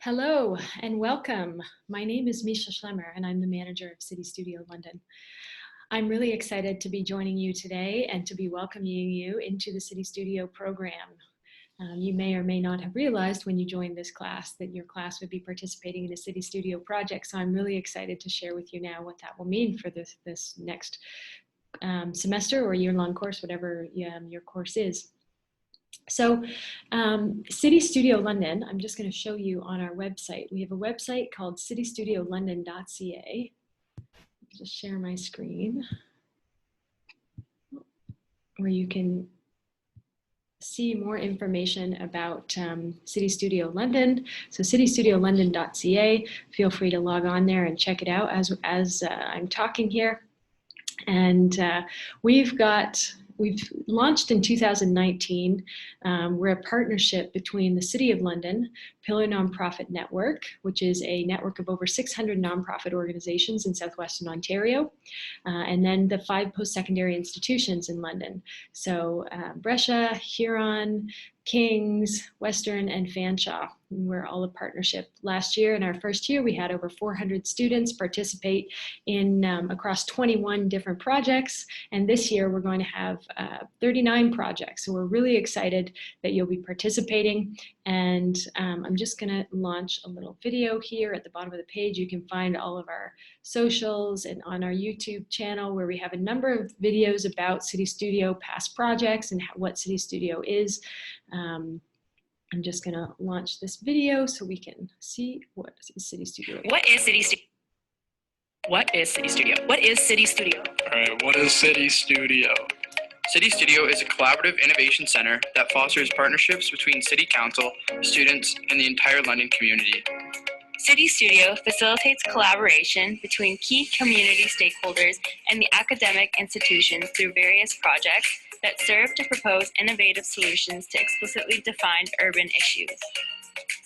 Hello and welcome. My name is Misha Schlemmer and I'm the manager of CityStudio London. I'm really excited to be joining you today and to be welcoming you into the CityStudio program. You may or may not have realized when you joined this class that your class would be participating in a CityStudio project, so I'm really excited to share with you now what that will mean for this next semester or year-long course, whatever your course is. So CityStudio London, I'm just going to show you on our website. We have a website called citystudiolondon.ca. Just share my screen where you can see more information about CityStudio London. So citystudiolondon.ca, feel free to log on there and check it out as I'm talking here. And we've launched in 2019. We're a partnership between the City of London, Pillar Nonprofit Network, which is a network of over 600 nonprofit organizations in southwestern Ontario, and then the 5 post-secondary institutions in London. So Brescia, Huron, Kings, Western, and Fanshawe. We're all a partnership. Last year, in our first year, we had over 400 students participate in across 21 different projects. And this year, we're going to have 39 projects. So we're really excited that you'll be participating. And I'm just going to launch a little video here at the bottom of the page. You can find all of our socials and on our YouTube channel where we have a number of videos about CityStudio past projects and what CityStudio is. I'm just going to launch this video so we can see what is CityStudio. What is CityStudio? What is CityStudio? What is CityStudio? All right, what is CityStudio? CityStudio is a collaborative innovation center that fosters partnerships between City Council, students, and the entire London community. CityStudio facilitates collaboration between key community stakeholders and the academic institutions through various projects that serve to propose innovative solutions to explicitly defined urban issues.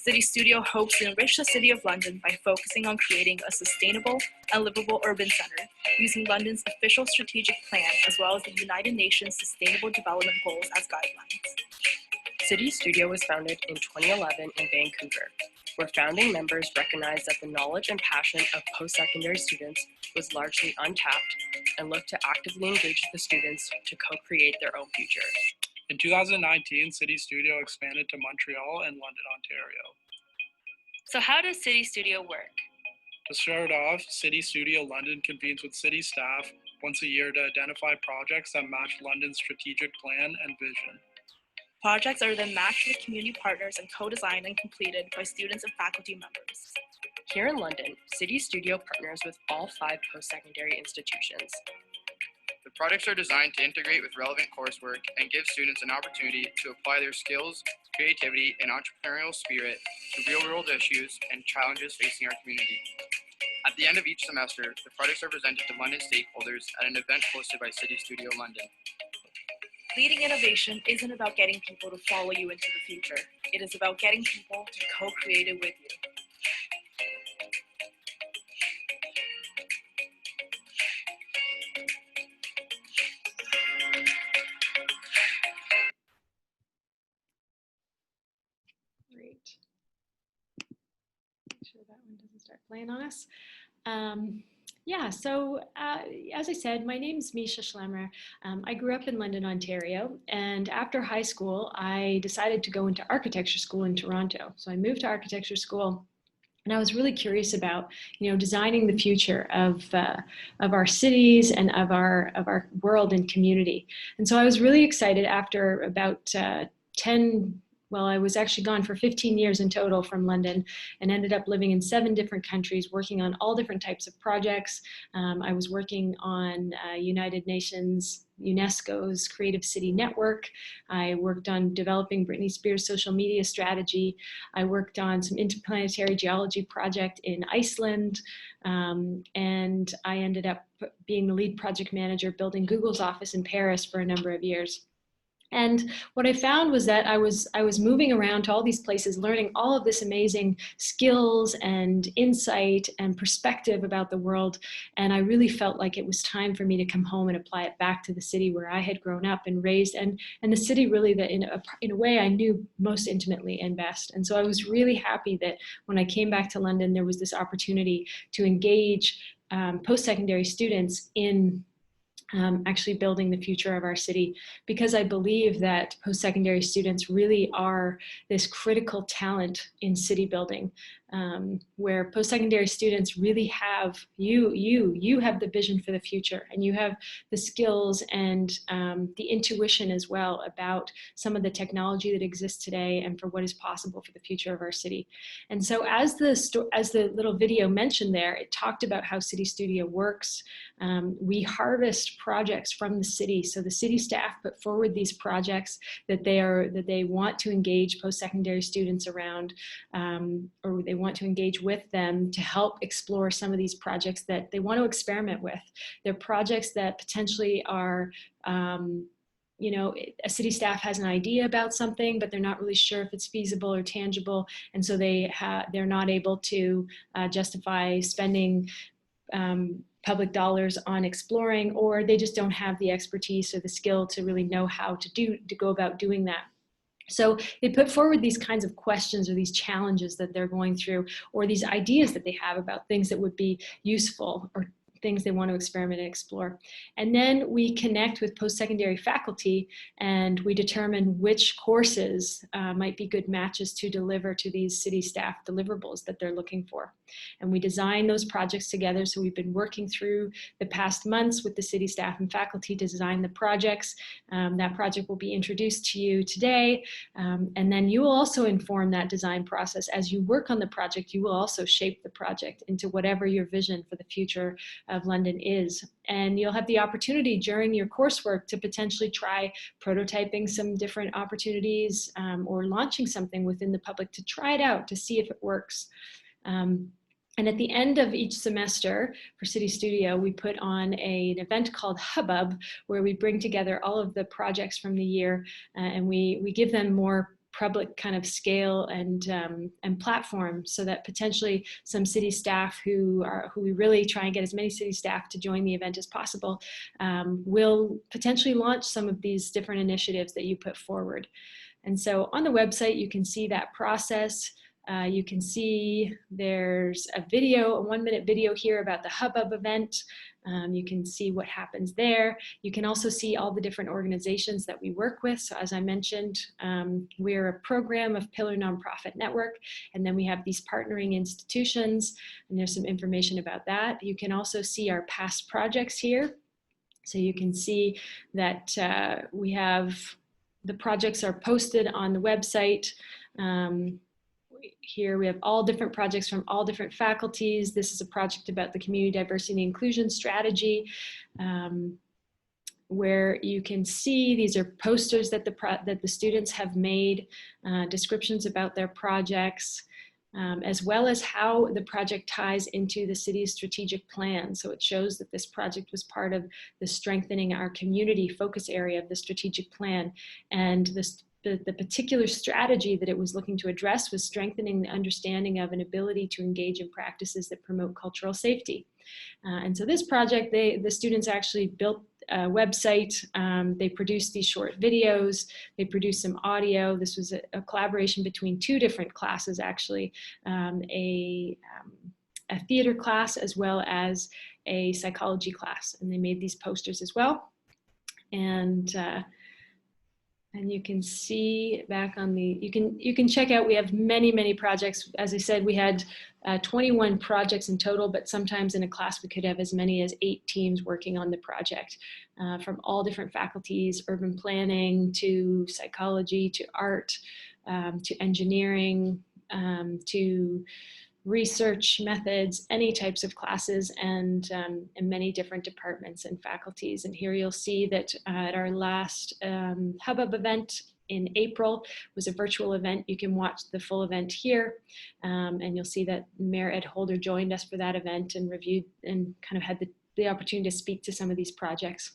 CityStudio hopes to enrich the City of London by focusing on creating a sustainable and livable urban center using London's official strategic plan as well as the United Nations Sustainable Development Goals as guidelines. CityStudio was founded in 2011 in Vancouver, where founding members recognized that the knowledge and passion of post-secondary students was largely untapped and looked to actively engage the students to co-create their own future. In 2019, CityStudio expanded to Montreal and London, Ontario. So how does CityStudio work? To start off, CityStudio London convenes with city staff once a year to identify projects that match London's strategic plan and vision. Projects are then matched with community partners and co-designed and completed by students and faculty members. Here in London, CityStudio partners with all 5 post-secondary institutions. The projects are designed to integrate with relevant coursework and give students an opportunity to apply their skills, creativity, and entrepreneurial spirit to real-world issues and challenges facing our community. At the end of each semester, the projects are presented to London stakeholders at an event hosted by CityStudio London. Leading innovation isn't about getting people to follow you into the future. It is about getting people to co-create it with you. Great. Make sure that one doesn't start playing on us. Yeah, so as I said, my name's Misha Schlemmer. I grew up in London, Ontario, and after high school, I decided to go into architecture school in Toronto. So I moved to architecture school, and I was really curious about, designing the future of our cities and of our world and community. And so I was really excited after about I was actually gone for 15 years in total from London and ended up living in 7 different countries, working on all different types of projects. I was working on United Nations, UNESCO's Creative City Network. I worked on developing Britney Spears' social media strategy. I worked on some interplanetary geology project in Iceland. And I ended up being the lead project manager building Google's office in Paris for a number of years. And what I found was that I was moving around to all these places, learning all of this amazing skills and insight and perspective about the world. And I really felt like it was time for me to come home and apply it back to the city where I had grown up and raised, and the city really that in a way I knew most intimately and best. And so I was really happy that when I came back to London, there was this opportunity to engage post-secondary students in actually building the future of our city, because I believe that post-secondary students really are this critical talent in city building, where post-secondary students really have, you have the vision for the future, and you have the skills and the intuition as well about some of the technology that exists today and for what is possible for the future of our city. And so as the little video mentioned there, it talked about how CityStudio works. We harvest projects from the city. So the city staff put forward these projects that they want to engage post-secondary students around, or they want to engage with them to help explore some of these projects that they want to experiment with. They're projects that potentially are you know, a city staff has an idea about something, but they're not really sure if it's feasible or tangible, and so they're not able to justify spending public dollars on exploring, or they just don't have the expertise or the skill to really know how to go about doing that. So they put forward these kinds of questions or these challenges that they're going through, or these ideas that they have about things that would be useful or things they want to experiment and explore. And then we connect with post-secondary faculty and we determine which courses might be good matches to deliver to these city staff deliverables that they're looking for. And we design those projects together. So we've been working through the past months with the city staff and faculty to design the projects. That project will be introduced to you today. And then you will also inform that design process. As you work on the project, you will also shape the project into whatever your vision for the future of London is. And you'll have the opportunity during your coursework to potentially try prototyping some different opportunities or launching something within the public to try it out to see if it works. And at the end of each semester for CityStudio, we put on an event called Hubbub, where we bring together all of the projects from the year and we give them more public kind of scale and platform, so that potentially some city staff who we really try and get as many city staff to join the event as possible will potentially launch some of these different initiatives that you put forward. And so on the website, you can see that process. You can see there's a video, a 1-minute video here about the Hubbub event. You can see what happens there. You can also see all the different organizations that we work with. So as I mentioned, we're a program of Pillar Nonprofit Network, and then we have these partnering institutions, and there's some information about that. You can also see our past projects here. So you can see that we have, the projects are posted on the website. Here we have all different projects from all different faculties. This is a project about the community diversity and inclusion strategy, where you can see these are posters that the students have made, descriptions about their projects, as well as how the project ties into the city's strategic plan. So it shows that this project was part of the strengthening our community focus area of the strategic plan. And the particular strategy that it was looking to address was strengthening the understanding of an ability to engage in practices that promote cultural safety. And so this project, the students actually built a website. They produced these short videos. They produced some audio. This was a collaboration between 2 different classes, actually, a theater class as well as a psychology class. And they made these posters as well. And you can see back on the, you can check out, we have many, many projects. As I said, we had 21 projects in total, but sometimes in a class we could have as many as 8 teams working on the project from all different faculties, urban planning to psychology to art to engineering to research methods, any types of classes, and many different departments and faculties. And here you'll see that at our last Hubbub event in April was a virtual event. You can watch the full event here, and you'll see that Mayor Ed Holder joined us for that event and reviewed and kind of had the opportunity to speak to some of these projects.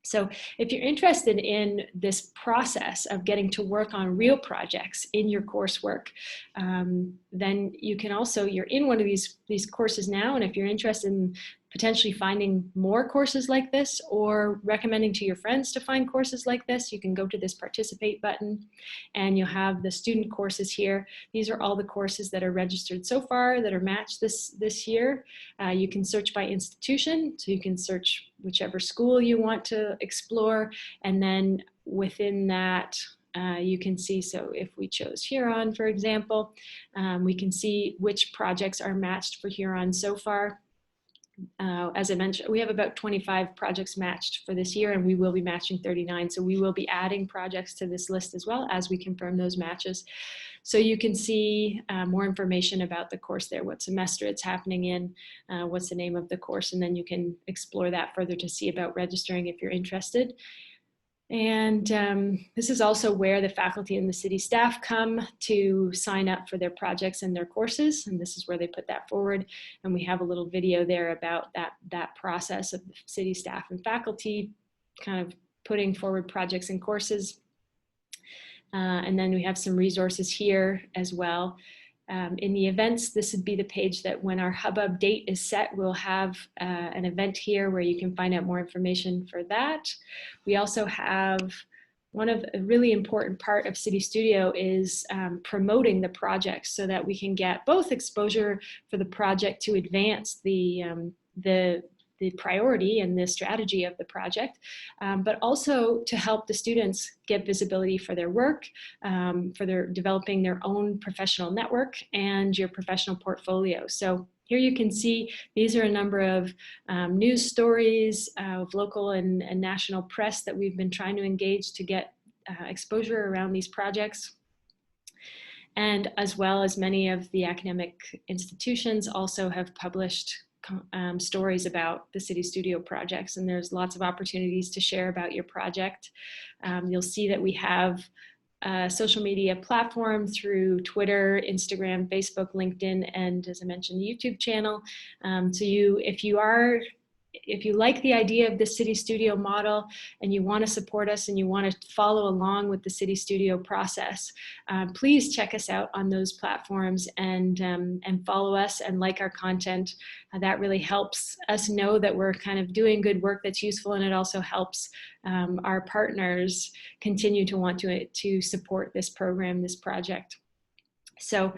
So if you're interested in this process of getting to work on real projects in your coursework, then you can also, you're in one of these courses now, and if you're interested in potentially finding more courses like this or recommending to your friends to find courses like this, you can go to this participate button and you'll have the student courses here. These are all the courses that are registered so far that are matched this year. You can search by institution, so you can search whichever school you want to explore, and then within that you can see, so if we chose Huron, for example, we can see which projects are matched for Huron so far. As I mentioned, we have about 25 projects matched for this year, and we will be matching 39. So we will be adding projects to this list as well as we confirm those matches. So you can see more information about the course there, what semester it's happening in, what's the name of the course, and then you can explore that further to see about registering if you're interested. And this is also where the faculty and the city staff come to sign up for their projects and their courses. And this is where they put that forward. And we have a little video there about that process of the city staff and faculty kind of putting forward projects and courses. And then we have some resources here as well. In the events, this would be the page that when our Hubbub date is set, we'll have an event here where you can find out more information for that. We also have a really important part of CityStudio is promoting the project so that we can get both exposure for the project to advance the priority and the strategy of the project, but also to help the students get visibility for their work, for their developing their own professional network and your professional portfolio. So here you can see these are a number of news stories of local and national press that we've been trying to engage to get exposure around these projects. And as well as many of the academic institutions also have published stories about the CityStudio projects, and there's lots of opportunities to share about your project. You'll see that we have a social media platform through Twitter, Instagram, Facebook, LinkedIn, and as I mentioned, the YouTube channel. So if you like the idea of the CityStudio model and you want to support us and you want to follow along with the CityStudio process, please check us out on those platforms and follow us and like our content. That really helps us know that we're kind of doing good work that's useful, and it also helps our partners continue to want to support this program, this project. So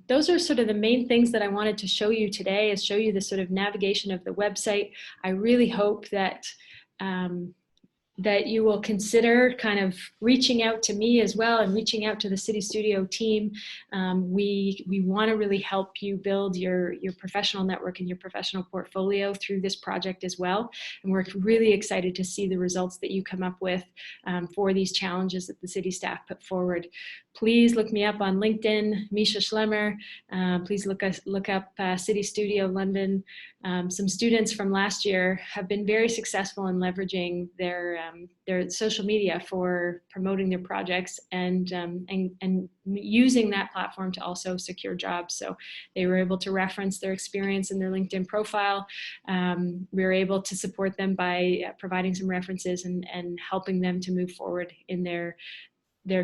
those are sort of the main things that I wanted to show you today, is show you the sort of navigation of the website. I really hope that that you will consider kind of reaching out to me as well and reaching out to the CityStudio team. We want to really help you build your professional network and your professional portfolio through this project as well. And we're really excited to see the results that you come up with for these challenges that the city staff put forward. Please look me up on LinkedIn, Misha Schlemmer. Please look up CityStudio London. Some students from last year have been very successful in leveraging their social media for promoting their projects and using that platform to also secure jobs. So they were able to reference their experience in their LinkedIn profile. We were able to support them by providing some references and helping them to move forward in their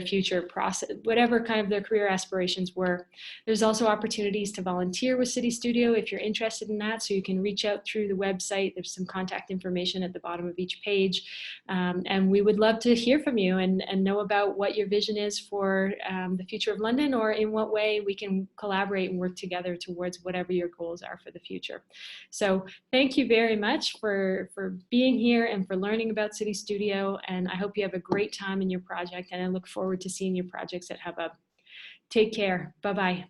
future process, whatever kind of their career aspirations were. There's also opportunities to volunteer with CityStudio if you're interested in that, so you can reach out through the website. There's some contact information at the bottom of each page. And we would love to hear from you and know about what your vision is for the future of London, or in what way we can collaborate and work together towards whatever your goals are for the future. So thank you very much for being here and for learning about CityStudio, and I hope you have a great time in your project, and I look forward to seeing your projects at Hubbub. Take care. Bye-bye.